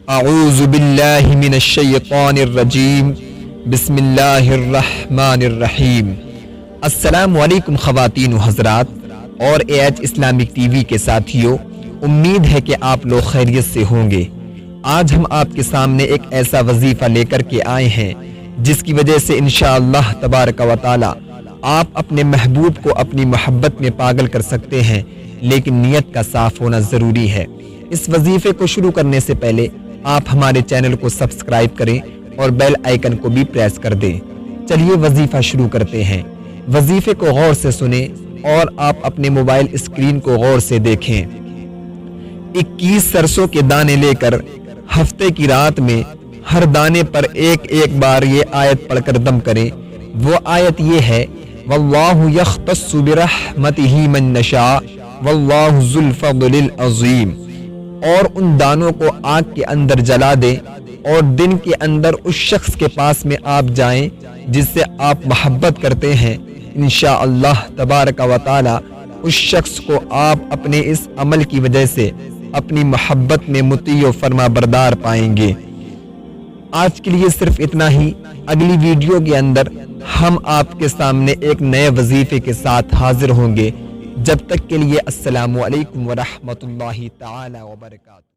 اعوذ باللہ من الشیطان الرجیم بسم اللہ الرحمن الرحیم۔ السلام علیکم خواتین و حضرات اور AH اسلامک ٹی وی کے ساتھیوں، امید ہے کہ آپ لوگ خیریت سے ہوں گے۔ آج ہم آپ کے سامنے ایک ایسا وظیفہ لے کر کے آئے ہیں جس کی وجہ سے انشاءاللہ تبارک و تعالی آپ اپنے محبوب کو اپنی محبت میں پاگل کر سکتے ہیں، لیکن نیت کا صاف ہونا ضروری ہے۔ اس وظیفے کو شروع کرنے سے پہلے آپ ہمارے چینل کو سبسکرائب کریں اور بیل آئیکن کو بھی پریس کر دیں۔ چلیے وظیفہ شروع کرتے ہیں۔ وظیفے کو غور سے سنیں اور آپ اپنے موبائل اسکرین کو غور سے دیکھیں۔ 21 سرسوں کے دانے لے کر ہفتے کی رات میں ہر دانے پر ایک بار یہ آیت پڑھ کر دم کریں۔ وہ آیت یہ ہے، واللہ یختص برحمتہ من یشاء واللہ ذو الفضل العظیم۔ اور ان دانوں کو آگ کے اندر جلا دیں اور دن کے اندر اس شخص کے پاس میں آپ جائیں جس سے آپ محبت کرتے ہیں۔ انشاءاللہ تبارک و تعالی اس شخص کو آپ اپنے اس عمل کی وجہ سے اپنی محبت میں مطیع و فرما بردار پائیں گے۔ آج کے لیے صرف اتنا ہی۔ اگلی ویڈیو کے اندر ہم آپ کے سامنے ایک نئے وظیفے کے ساتھ حاضر ہوں گے۔ جب تک کے لیے السلام علیکم ورحمۃ اللہ تعالی وبرکاتہ۔